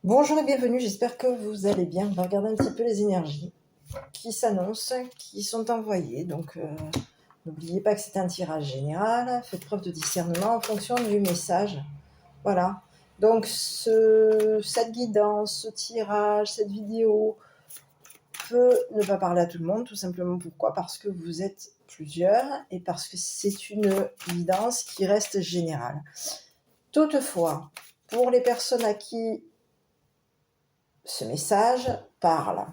Bonjour et bienvenue, j'espère que vous allez bien. On va regarder un petit peu les énergies qui s'annoncent, qui sont envoyées. Donc, n'oubliez pas que c'est un tirage général. Faites preuve de discernement en fonction du message. Voilà. Donc, cette guidance, ce tirage, cette vidéo peut ne pas parler à tout le monde. Tout simplement pourquoi ? Parce que vous êtes plusieurs et parce que c'est une guidance qui reste générale. Toutefois, pour les personnes à qui ce message parle,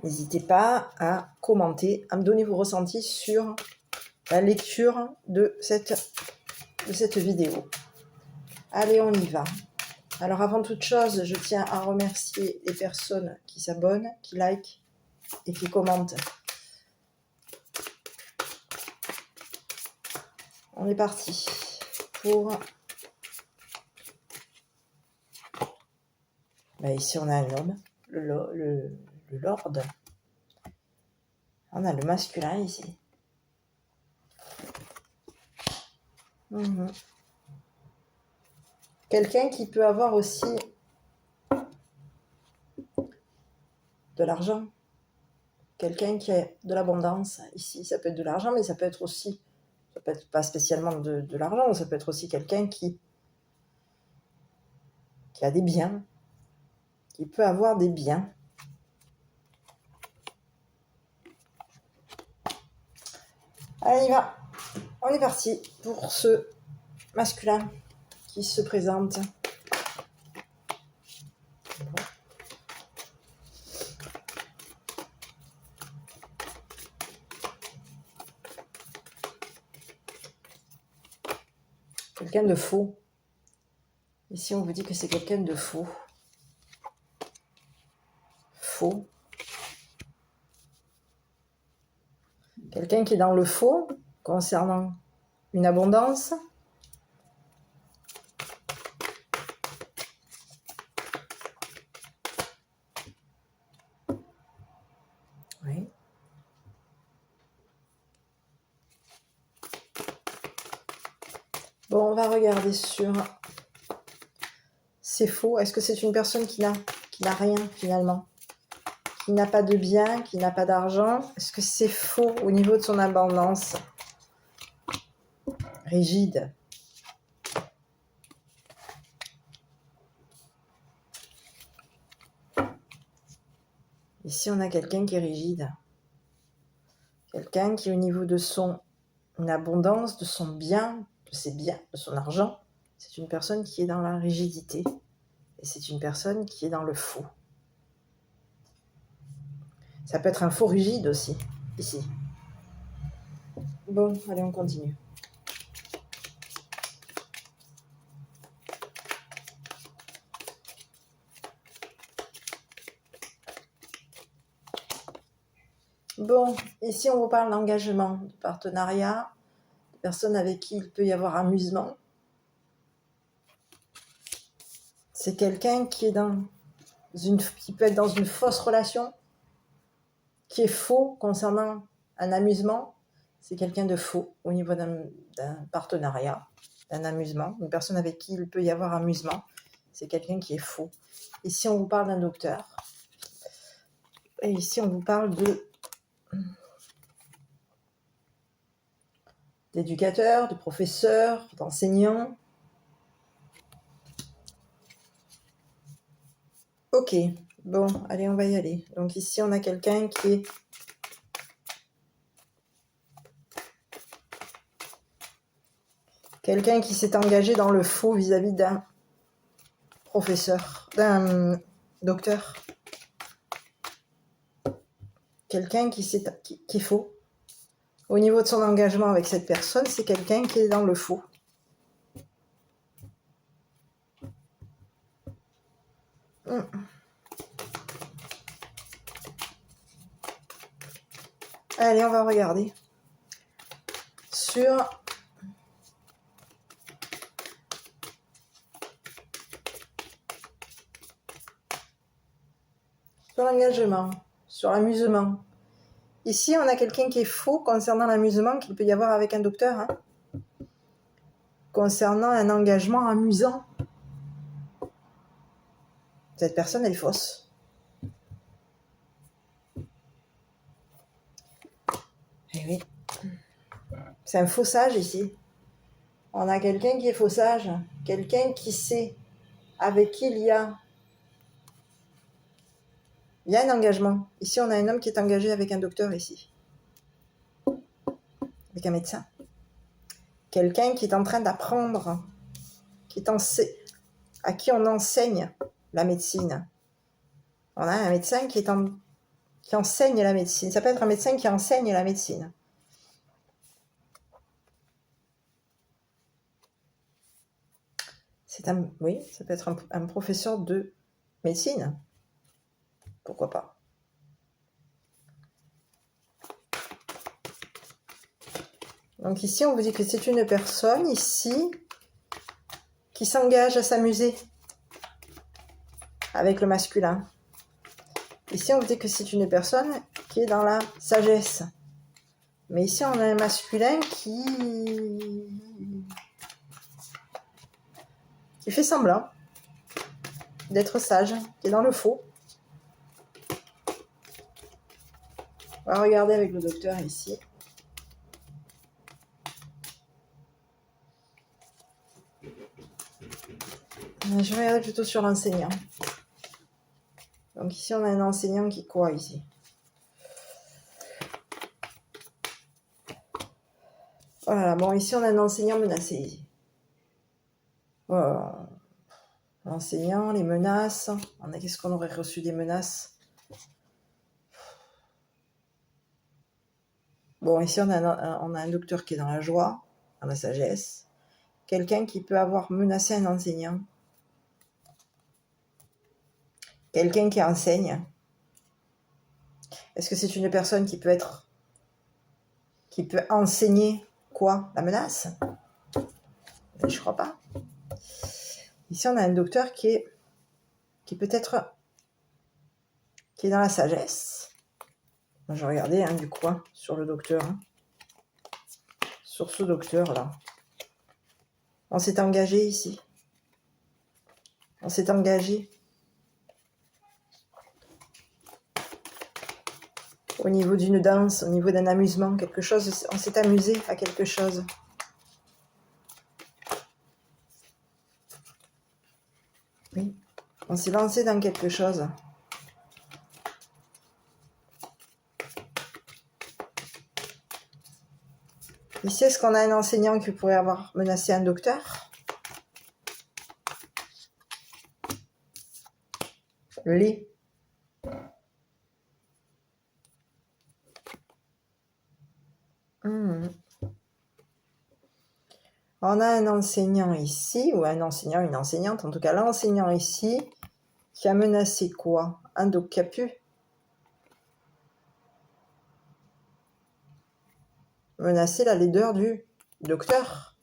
n'hésitez pas à commenter, à me donner vos ressentis sur la lecture de cette vidéo. Allez, on y va. Alors avant toute chose, je tiens à remercier les personnes qui s'abonnent, qui likent et qui commentent. On est parti pour... ici on a un homme, le lord. On a le masculin ici. Quelqu'un qui peut avoir aussi de l'argent. Quelqu'un qui a de l'abondance. Ici, ça peut être de l'argent, mais ça peut être aussi, ça peut être pas spécialement de l'argent, ça peut être aussi quelqu'un qui a des biens, qui peut avoir des biens. Allez, on y va. On est parti pour ce masculin qui se présente. Quelqu'un de faux. Ici, on vous dit que c'est quelqu'un de faux. Faux. Quelqu'un qui est dans le faux concernant une abondance. Oui. Bon, on va regarder sur c'est faux. Est-ce que c'est une personne qui n'a rien finalement, qui n'a pas de bien, qui n'a pas d'argent? Est-ce que c'est faux au niveau de son abondance? Rigide. Ici, on a quelqu'un qui est rigide. Quelqu'un qui, au niveau de son abondance, de son bien, de ses biens, de son argent, c'est une personne qui est dans la rigidité. Et c'est une personne qui est dans le faux. Ça peut être un faux rigide aussi, ici. Bon, allez, on continue. Bon, ici on vous parle d'engagement, de partenariat, de personnes avec qui il peut y avoir amusement. C'est quelqu'un qui peut être dans une fausse relation, qui est faux concernant un amusement. C'est quelqu'un de faux au niveau d'un partenariat, d'un amusement. Une personne avec qui il peut y avoir amusement, c'est quelqu'un qui est faux. Ici on vous parle d'un docteur. Et ici on vous parle d'éducateurs, de professeurs, d'enseignants. Ok, bon, allez, on va y aller. Donc ici, on a quelqu'un qui s'est engagé dans le faux vis-à-vis d'un professeur, d'un docteur. Quelqu'un qui est faux. Au niveau de son engagement avec cette personne, c'est quelqu'un qui est dans le faux. Allez, on va regarder sur l'engagement, sur l'amusement. Ici, on a quelqu'un qui est faux concernant l'amusement qu'il peut y avoir avec un docteur. Concernant un engagement amusant. Cette personne, elle est fausse. Eh oui. C'est un faux sage ici. On a quelqu'un qui est faux sage. Quelqu'un qui sait avec qui il y a un engagement. Ici, on a un homme qui est engagé avec un docteur ici. Avec un médecin. Quelqu'un qui est en train d'apprendre, à qui on enseigne la médecine. On a un médecin qui enseigne la médecine. Ça peut être un médecin qui enseigne la médecine. Oui, ça peut être un professeur de médecine. Pourquoi pas? Donc ici, on vous dit que c'est une personne ici qui s'engage à s'amuser avec le masculin. Ici, on vous dit que c'est une personne qui est dans la sagesse. Mais ici, on a un masculin qui fait semblant d'être sage, qui est dans le faux. On va regarder avec le docteur ici. Je vais regarder plutôt sur l'enseignant. Donc ici, on a un enseignant qui quoi ici? Oh là là, bon, ici, on a un enseignant menacé ici. Oh, l'enseignant, les menaces. Qu'est-ce qu'on aurait reçu des menaces? Bon, ici, on a un docteur qui est dans la joie, dans la sagesse. Quelqu'un qui peut avoir menacé un enseignant. Quelqu'un qui enseigne. Est-ce que c'est une personne qui peut enseigner quoi? La menace? Je crois pas. Ici, on a un docteur qui est peut-être dans la sagesse. Je vais regarder du coin sur le docteur. Sur ce docteur-là. On s'est engagé ici. On s'est engagé au niveau d'une danse, au niveau d'un amusement, quelque chose. On s'est amusé à quelque chose. Oui, on s'est lancé dans quelque chose. Ici, est-ce qu'on a un enseignant qui pourrait avoir menacé un docteur? Les. On a un enseignant ici, ou un enseignant, une enseignante, en tout cas l'enseignant ici, qui a menacé quoi? Un doc qui a pu menacer la leader du docteur.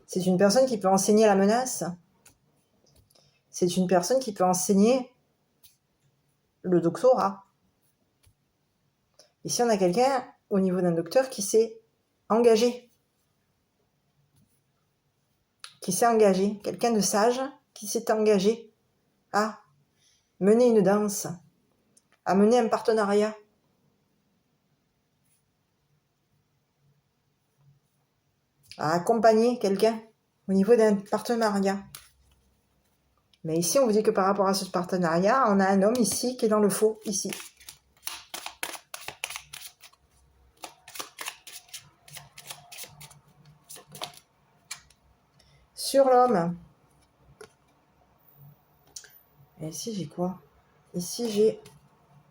C'est une personne qui peut enseigner la menace. C'est une personne qui peut enseigner le doctorat. Ici, on a quelqu'un au niveau d'un docteur qui s'est engagé. Quelqu'un de sage qui s'est engagé à mener une danse, à mener un partenariat. À accompagner quelqu'un au niveau d'un partenariat. Mais ici, on vous dit que par rapport à ce partenariat, on a un homme ici qui est dans le faux, ici. Sur l'homme. Et ici, j'ai quoi? Ici, j'ai...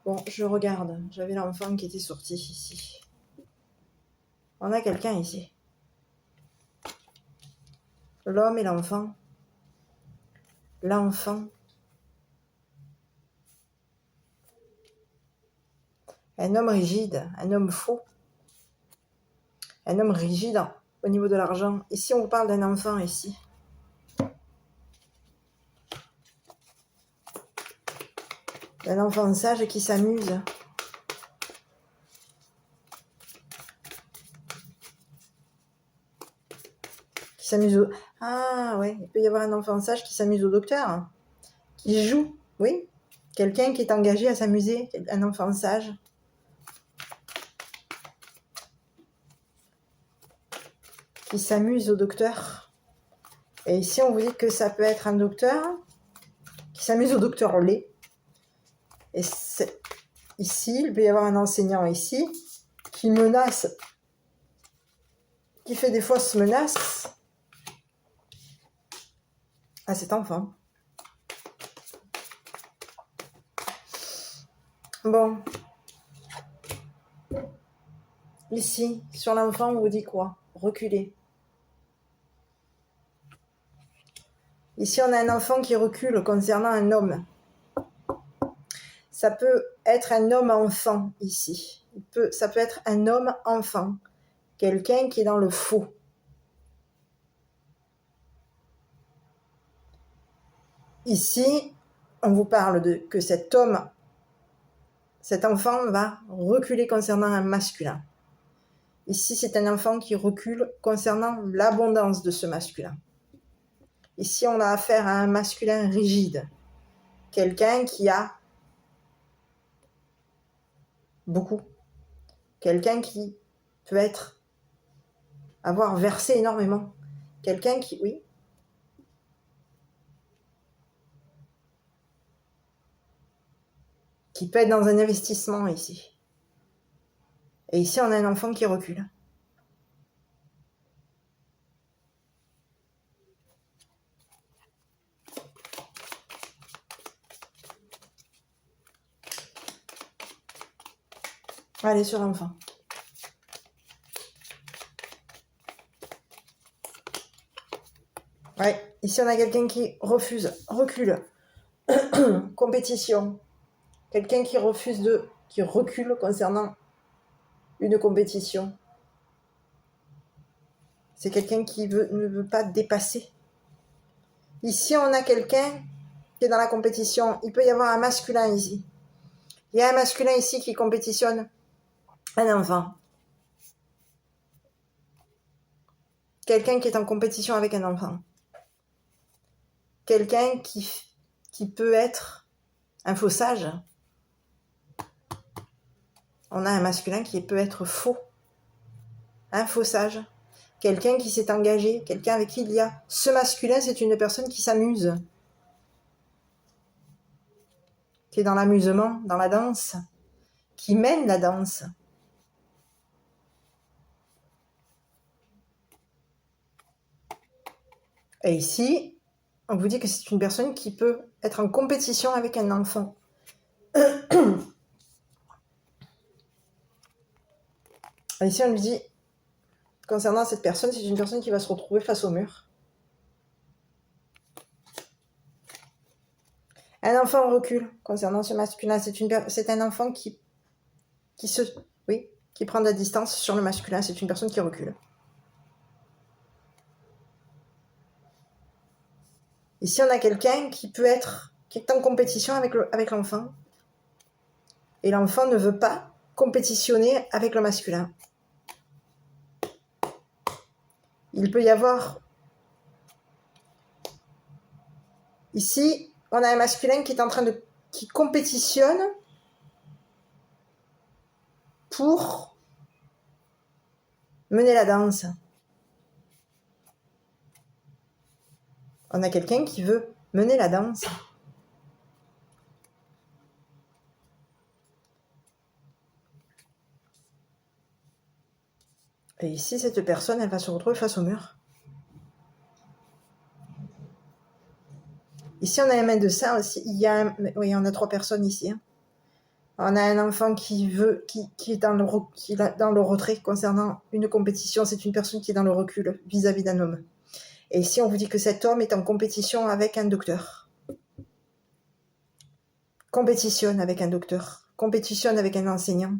Bon, je regarde. J'avais l'enfant qui était sorti ici. On a quelqu'un ici. L'homme et l'enfant. L'enfant. Un homme rigide, un homme faux. Un homme rigide au niveau de l'argent. Ici, on vous parle d'un enfant ici. Un enfant sage qui s'amuse. qui s'amuse au... Ah ouais, il peut y avoir un enfant sage qui s'amuse au docteur, qui joue, oui. Quelqu'un qui est engagé à s'amuser, un enfant sage. Qui s'amuse au docteur. Et ici, on vous dit que ça peut être un docteur qui s'amuse au docteur au lait. Et ici, il peut y avoir un enseignant ici qui menace, qui fait des fausses menaces à cet enfant. Bon. Ici, sur l'enfant, on vous dit quoi? Reculer. Ici, on a un enfant qui recule concernant un homme. Ça peut être un homme-enfant ici. Ça peut être un homme-enfant. Quelqu'un qui est dans le faux. Ici, on vous parle que cet enfant va reculer concernant un masculin. Ici, c'est un enfant qui recule concernant l'abondance de ce masculin. Ici, on a affaire à un masculin rigide. Quelqu'un qui a beaucoup. Quelqu'un qui peut avoir versé énormément. Quelqu'un qui, oui, qui peut être dans un investissement ici. Et ici, on a un enfant qui recule. Allez, sur l'enfant. Ouais, ici, on a quelqu'un qui recule. Compétition. Quelqu'un qui recule concernant une compétition. C'est quelqu'un qui ne veut pas dépasser. Ici, on a quelqu'un qui est dans la compétition. Il peut y avoir un masculin ici. Il y a un masculin ici qui compétitionne un enfant. Quelqu'un qui est en compétition avec un enfant. Quelqu'un qui peut être un faux sage. On a un masculin qui peut être faux. Un faux sage. Quelqu'un qui s'est engagé. Quelqu'un avec qui il y a... Ce masculin, c'est une personne qui s'amuse. Qui est dans l'amusement, dans la danse. Qui mène la danse. Et ici, on vous dit que c'est une personne qui peut être en compétition avec un enfant. Et ici, on lui dit, concernant cette personne, c'est une personne qui va se retrouver face au mur. Un enfant recule concernant ce masculin. C'est un enfant qui prend de la distance sur le masculin. C'est une personne qui recule. Ici, on a quelqu'un qui est en compétition avec l'enfant. Et l'enfant ne veut pas compétitionner avec le masculin. Il peut y avoir... Ici, on a un masculin qui compétitionne pour mener la danse. On a quelqu'un qui veut mener la danse. Et ici, cette personne, elle va se retrouver face au mur. Ici, on a un main de ça aussi. On a 3 personnes ici. On a un enfant qui est dans le retrait concernant une compétition. C'est une personne qui est dans le recul vis-à-vis d'un homme. Et ici, on vous dit que cet homme est en compétition avec un docteur. Compétitionne avec un docteur. Compétitionne avec un enseignant.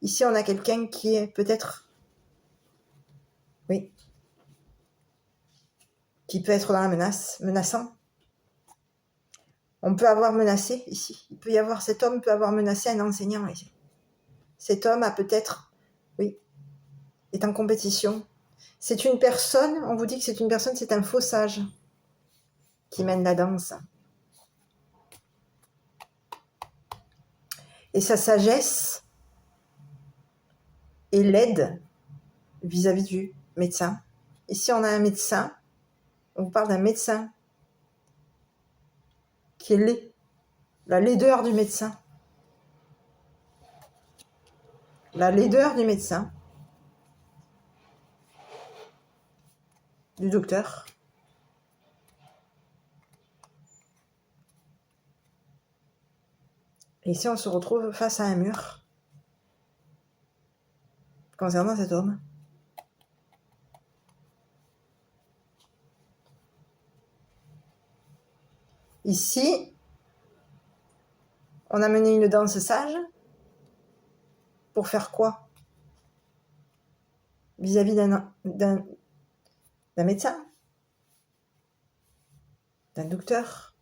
Ici, on a quelqu'un qui est peut-être... Oui. Qui peut être dans la menaçant. On peut avoir menacé ici. Cet homme peut avoir menacé un enseignant ici. Cet homme a peut-être... Oui. Est en compétition. C'est une personne, on vous dit que c'est une personne, c'est un faux sage qui mène la danse. Et sa sagesse est l'aide vis-à-vis du médecin. Ici, on a un médecin, on vous parle d'un médecin qui est laid, la laideur du médecin. La laideur du médecin, du docteur. Et ici, on se retrouve face à un mur concernant cet homme. Ici, on a mené une danse sage pour faire quoi? Vis-à-vis d'un médecin, d'un docteur.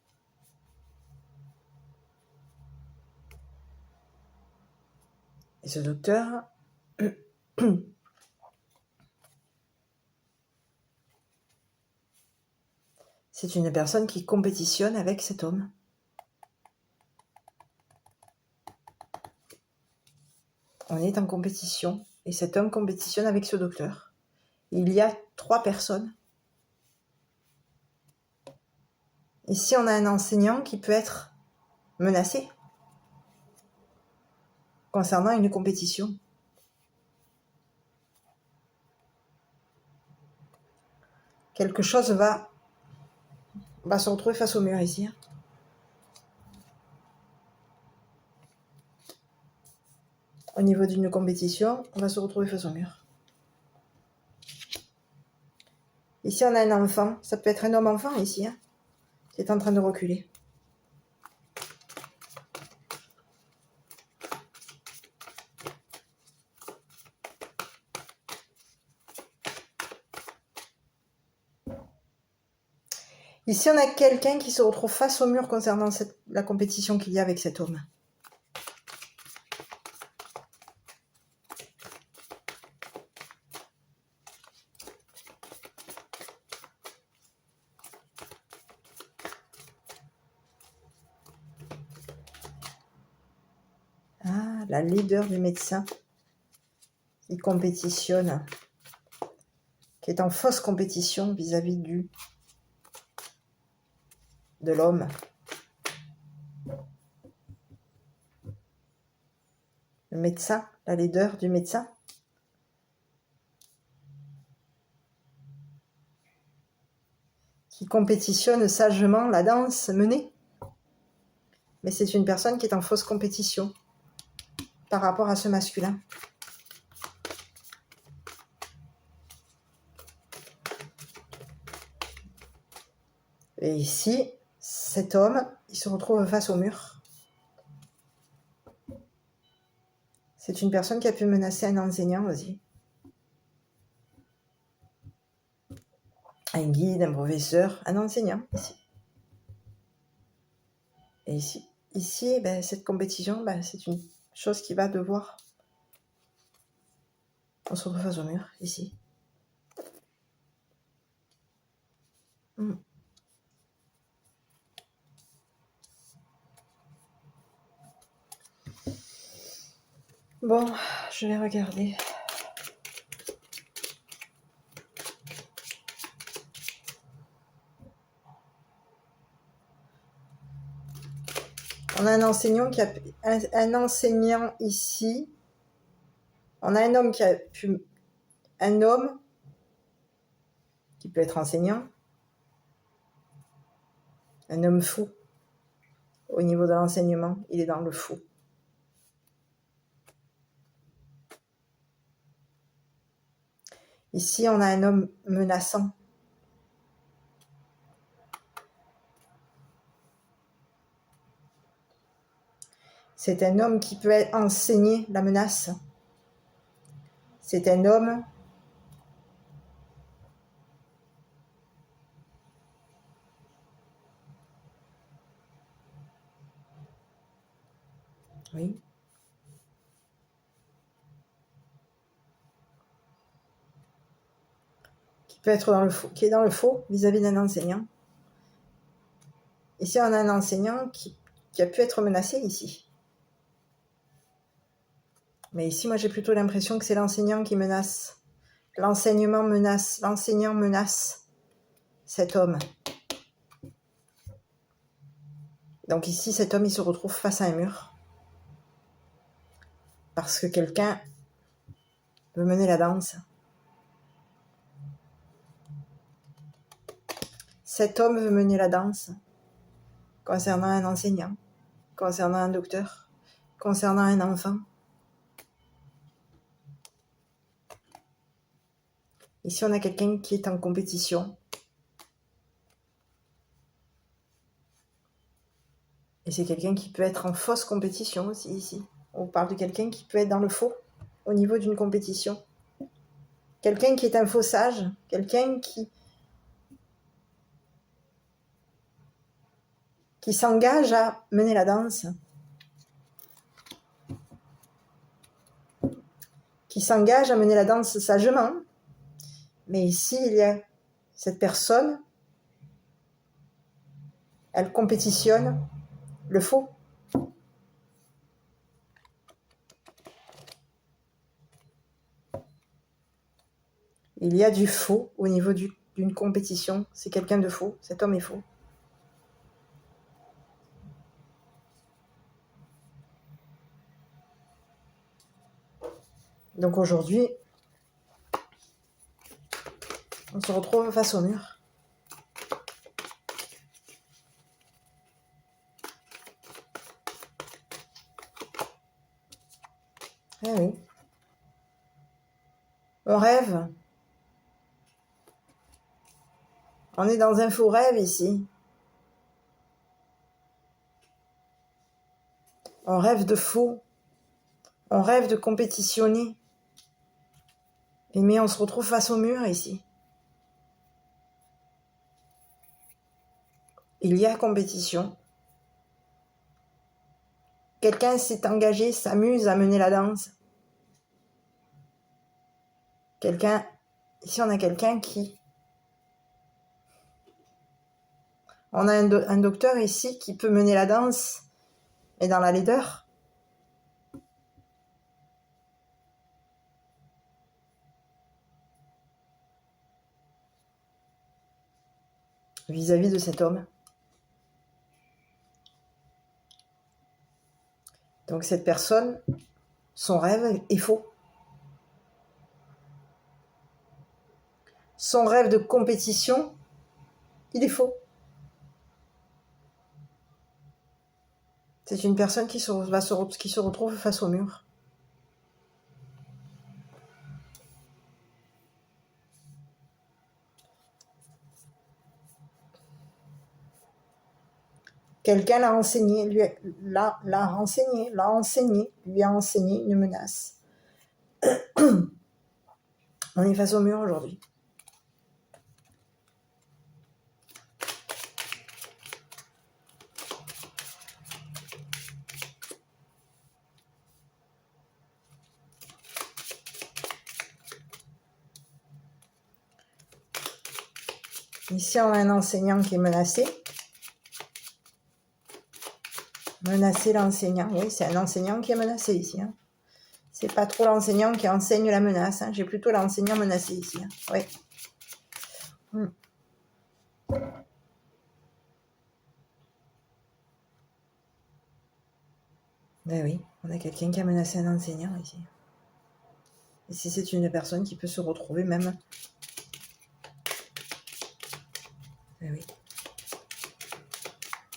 Et ce docteur, c'est une personne qui compétitionne avec cet homme. On est en compétition et cet homme compétitionne avec ce docteur. Il y a 3 personnes. Ici, on a un enseignant qui peut être menacé concernant une compétition. Quelque chose va se retrouver face au mur ici. Au niveau d'une compétition, on va se retrouver face au mur. Ici, on a un enfant. Ça peut être un homme-enfant ici, qui est en train de reculer. Ici, on a quelqu'un qui se retrouve face au mur concernant la compétition qu'il y a avec cet homme. Ah, la leader du médecin qui compétitionne, qui est en fausse compétition vis-à-vis de l'homme. Le médecin, la leader du médecin. Qui compétitionne sagement la danse menée. Mais c'est une personne qui est en fausse compétition par rapport à ce masculin. Et ici, cet homme, il se retrouve face au mur. C'est une personne qui a pu menacer un enseignant aussi. Un guide, un professeur, un enseignant, ici. Et ici cette compétition, c'est une chose qui va devoir... On se retrouve face au mur, ici. Bon, je vais regarder. On a un enseignant un enseignant ici. On a un homme un homme qui peut être enseignant. Un homme fou. Au niveau de l'enseignement, il est dans le fou. Ici, on a un homme menaçant. C'est un homme qui peut enseigner la menace. C'est un homme oui. peut être dans le faux, qui est dans le faux vis-à-vis d'un enseignant. Ici, on a un enseignant qui a pu être menacé ici. Mais ici, moi, j'ai plutôt l'impression que c'est l'enseignant qui menace. L'enseignement menace, l'enseignant menace cet homme. Donc ici, cet homme, il se retrouve face à un mur. Parce que quelqu'un veut mener la danse. Cet homme veut mener la danse concernant un enseignant, concernant un docteur, concernant un enfant. Ici, on a quelqu'un qui est en compétition. Et c'est quelqu'un qui peut être en fausse compétition aussi ici. On parle de quelqu'un qui peut être dans le faux au niveau d'une compétition. Quelqu'un qui est un faux sage, quelqu'un qui s'engage à mener la danse, qui s'engage à mener la danse sagement. Mais ici, il y a cette personne, elle compétitionne le faux. Il y a du faux au niveau d'une compétition. C'est quelqu'un de faux. Cet homme est faux. Donc aujourd'hui, on se retrouve face au mur. Eh oui. On rêve. On est dans un faux rêve ici. On rêve de faux. On rêve de compétitionner. Mais on se retrouve face au mur ici. Il y a compétition. Quelqu'un s'est engagé, s'amuse à mener la danse. Ici on a quelqu'un qui... On a un docteur ici qui peut mener la danse, mais dans la laideur. Vis-à-vis de cet homme. Donc cette personne, son rêve est faux. Son rêve de compétition, il est faux. C'est une personne qui se retrouve face au mur. Quelqu'un l'a enseigné, lui a enseigné une menace. On est face au mur aujourd'hui. Ici, on a un enseignant qui est menacé. Menacer l'enseignant. Oui, c'est un enseignant qui est menacé ici. Hein. C'est pas trop l'enseignant qui enseigne la menace. Hein. J'ai plutôt l'enseignant menacé ici. Hein. Oui. Ben oui, on a quelqu'un qui a menacé un enseignant ici. Et si c'est une personne qui peut se retrouver même... Ben oui.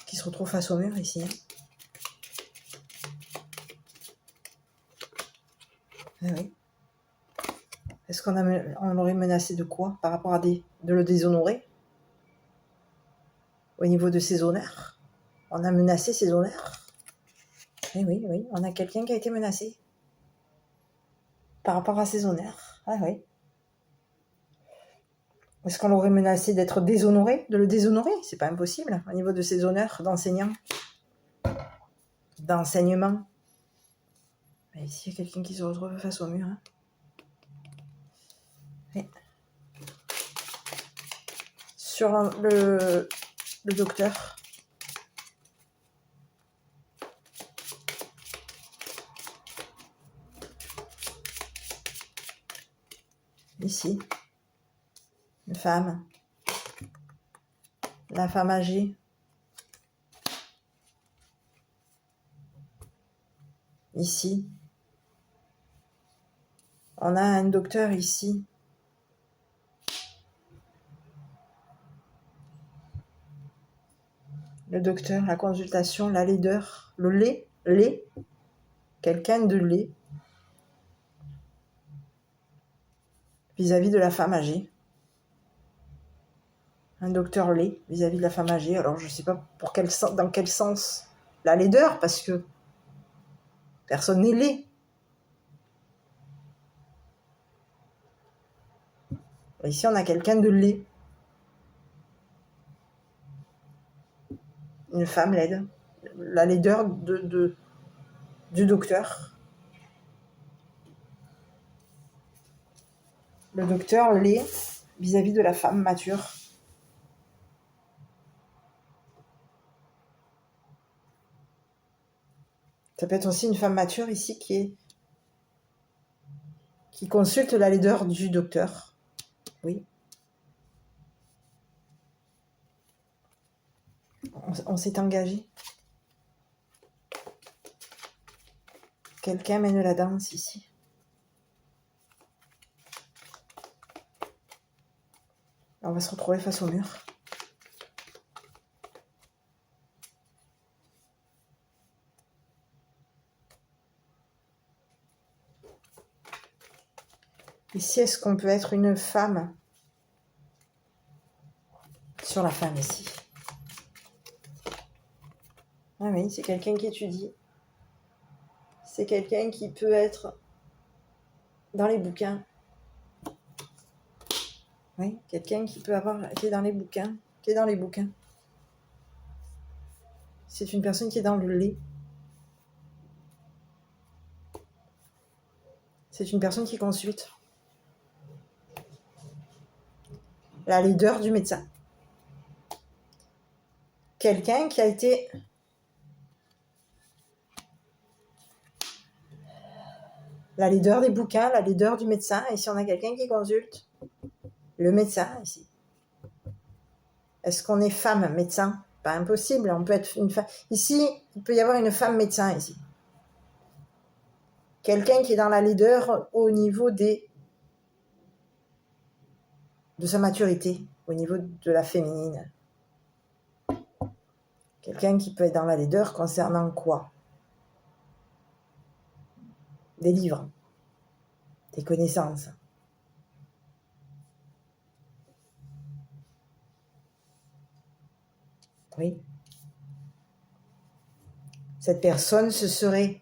Qui se retrouve face au mur ici. Hein. Ben oui. Est-ce qu'on l'aurait menacé de quoi? Par rapport à de le déshonorer? Au niveau de ses honneurs? On a menacé ses honneurs? Eh oui, oui, on a quelqu'un qui a été menacé. Par rapport à ses honneurs. Ah oui. Est-ce qu'on l'aurait menacé d'être déshonoré? De le déshonorer? C'est pas impossible. Au niveau de ses honneurs d'enseignant. D'enseignement. Mais ici, il y a quelqu'un qui se retrouve face au mur. Hein. Oui. sur le docteur. Ici, une femme, la femme âgée. Ici, on a un docteur ici. Le docteur, la consultation, la laideur, le lait, quelqu'un de laid vis-à-vis de la femme âgée. Un docteur laid vis-à-vis de la femme âgée. Alors, je ne sais pas dans quel sens la laideur, parce que personne n'est laid. Ici, on a quelqu'un de laid. Une femme laide. La laideur du docteur. Le docteur laid vis-à-vis de la femme mature. Ça peut être aussi une femme mature ici qui consulte la laideur du docteur. Oui. On s'est engagé. Quelqu'un mène la danse ici. On va se retrouver face au mur. Ici, est-ce qu'on peut être une femme sur la femme ici? Ah oui, c'est quelqu'un qui étudie. C'est quelqu'un qui peut être dans les bouquins. Oui, quelqu'un qui peut avoir été dans les bouquins, qui est dans les bouquins. C'est une personne qui est dans le lait. C'est une personne qui consulte. La laideur du médecin. Quelqu'un qui a été la laideur des bouquins, la laideur du médecin. Et si on a quelqu'un qui consulte le médecin ici. Est-ce qu'on est femme médecin? Pas impossible, on peut être une femme. Ici, il peut y avoir une femme médecin ici. Quelqu'un qui est dans la laideur au niveau de sa maturité, au niveau de la féminine. Quelqu'un qui peut être dans la laideur concernant quoi? Des livres, des connaissances. Oui. Cette personne se serait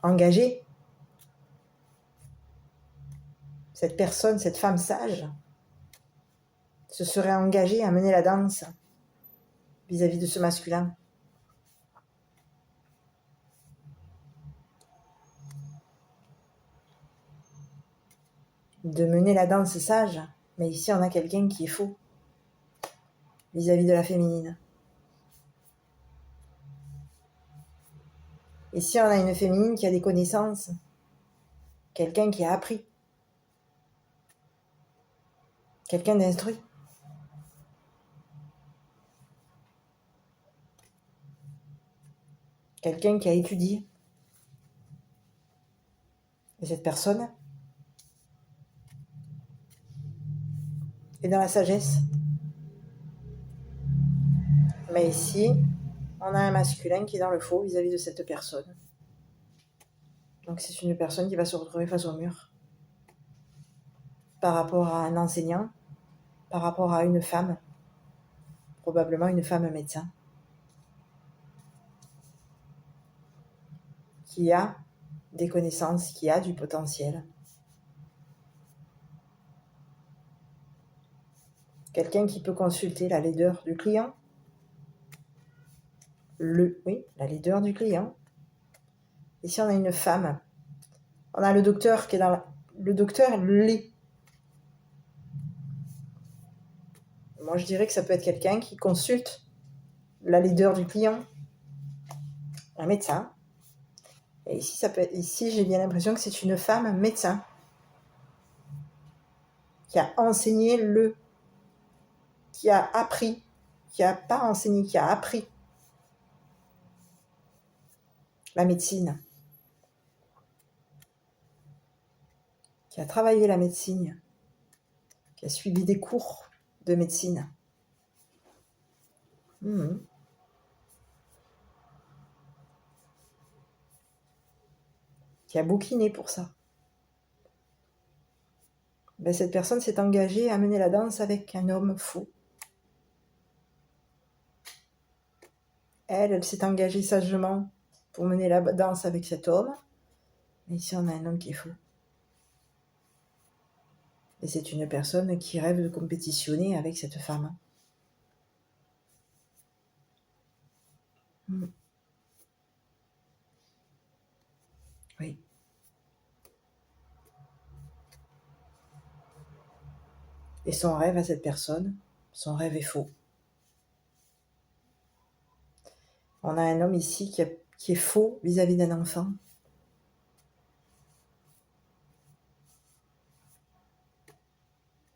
engagée. Cette personne, cette femme sage, se serait engagée à mener la danse vis-à-vis de ce masculin. De mener la danse sage, mais ici on a quelqu'un qui est faux vis-à-vis de la féminine. Ici on a une féminine qui a des connaissances, quelqu'un qui a appris, quelqu'un d'instruit. Quelqu'un qui a étudié. Et cette personne est dans la sagesse. Mais ici, on a un masculin qui est dans le faux vis-à-vis de cette personne. Donc c'est une personne qui va se retrouver face au mur. Par rapport à un enseignant, par rapport à une femme, probablement une femme médecin, qui a des connaissances, qui a du potentiel. Quelqu'un qui peut consulter la laideur du client. La laideur du client. Ici, on a une femme. On a le docteur qui est le docteur laid. Moi, je dirais que ça peut être quelqu'un qui consulte la leader du client, un médecin. Et ici, j'ai bien l'impression que c'est une femme médecin qui a enseigné qui a appris, qui a pas enseigné, qui a appris la médecine, qui a travaillé la médecine, qui a suivi des cours de médecine. Qui a bouquiné pour ça. Ben, cette personne s'est engagée à mener la danse avec un homme faux. Elle s'est engagée sagement pour mener la danse avec cet homme. Mais ici, on a un homme qui est faux. Et c'est une personne qui rêve de compétitionner avec cette femme. Oui. Et son rêve à cette personne, son rêve est faux. On a un homme ici qui est faux vis-à-vis d'un enfant.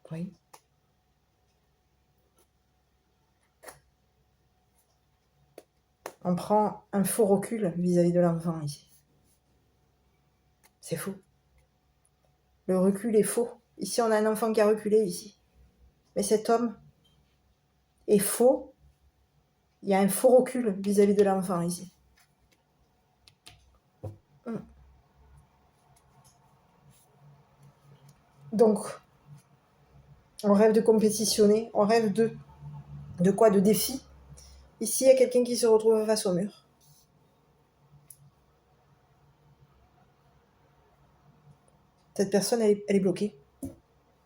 Oui. On prend un faux recul vis-à-vis de l'enfant ici. C'est faux. Le recul est faux. Ici, on a un enfant qui a reculé ici. Mais cet homme est faux. Il y a un faux recul vis-à-vis de l'enfant ici. Donc, on rêve de compétitionner, on rêve de quoi? De défi. Ici, il y a quelqu'un qui se retrouve face au mur. Cette personne, elle est bloquée.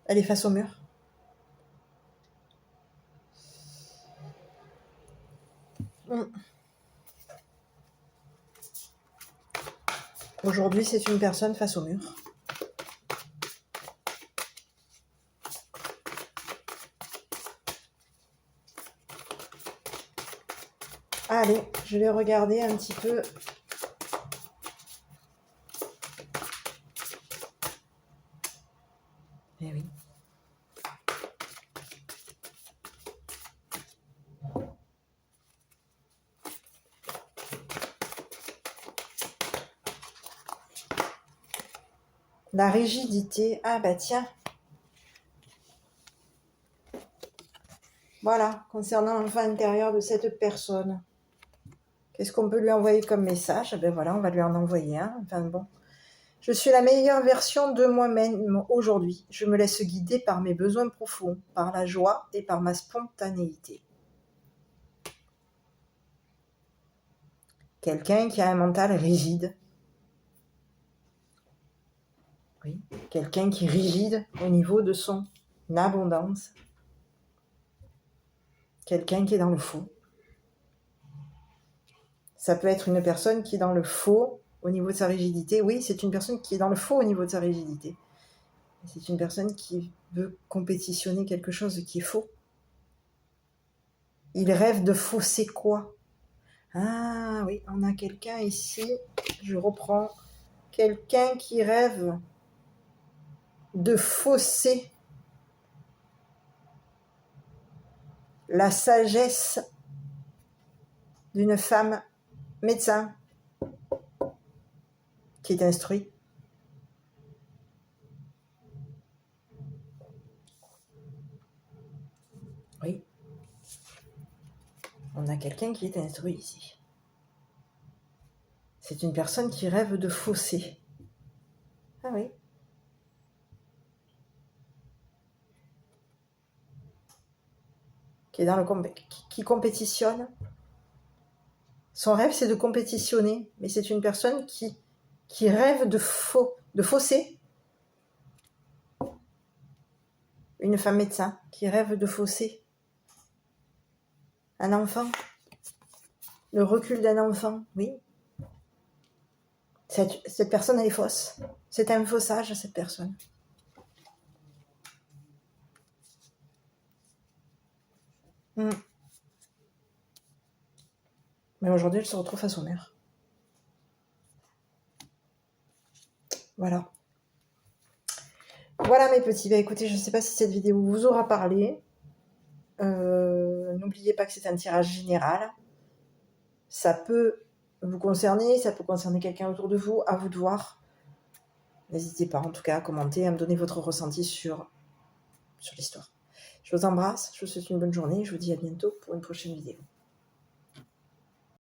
Elle est face au mur. Aujourd'hui, c'est une personne face au mur. Allez, je vais regarder un petit peu. Eh oui. La rigidité. Ah bah tiens. Voilà, concernant l'enfant intérieur de cette personne. Qu'est-ce qu'on peut lui envoyer comme message? Ben voilà, on va lui en envoyer un. Enfin bon. Je suis la meilleure version de moi-même aujourd'hui. Je me laisse guider par mes besoins profonds, par la joie et par ma spontanéité. Quelqu'un qui a un mental rigide. Oui. Quelqu'un qui est rigide au niveau de son abondance. Quelqu'un qui est dans le faux. Ça peut être une personne qui est dans le faux au niveau de sa rigidité. Oui, c'est une personne qui est dans le faux au niveau de sa rigidité. C'est une personne qui veut compétitionner quelque chose qui est faux. Il rêve de fausser quoi? Ah oui, on a quelqu'un ici, je reprends. Quelqu'un qui rêve de fausser la sagesse d'une femme médecin qui est instruite. Oui. On a quelqu'un qui est instruit ici. C'est une personne qui rêve de fausser. Ah oui. Qui est dans qui compétitionne. Son rêve, c'est de compétitionner, mais c'est une personne qui rêve de fausser. Une femme médecin qui rêve de fausser. Un enfant. Le recul d'un enfant, oui. Cette personne, elle est fausse. C'est un faussage, cette personne. Mais aujourd'hui, elle se retrouve face au mère. Voilà. Voilà mes petits. Bah, écoutez, je ne sais pas si cette vidéo vous aura parlé. N'oubliez pas que c'est un tirage général. Ça peut vous concerner, ça peut concerner quelqu'un autour de vous, à vous de voir. N'hésitez pas en tout cas à commenter, à me donner votre ressenti sur l'histoire. Je vous embrasse, je vous souhaite une bonne journée et je vous dis à bientôt pour une prochaine vidéo.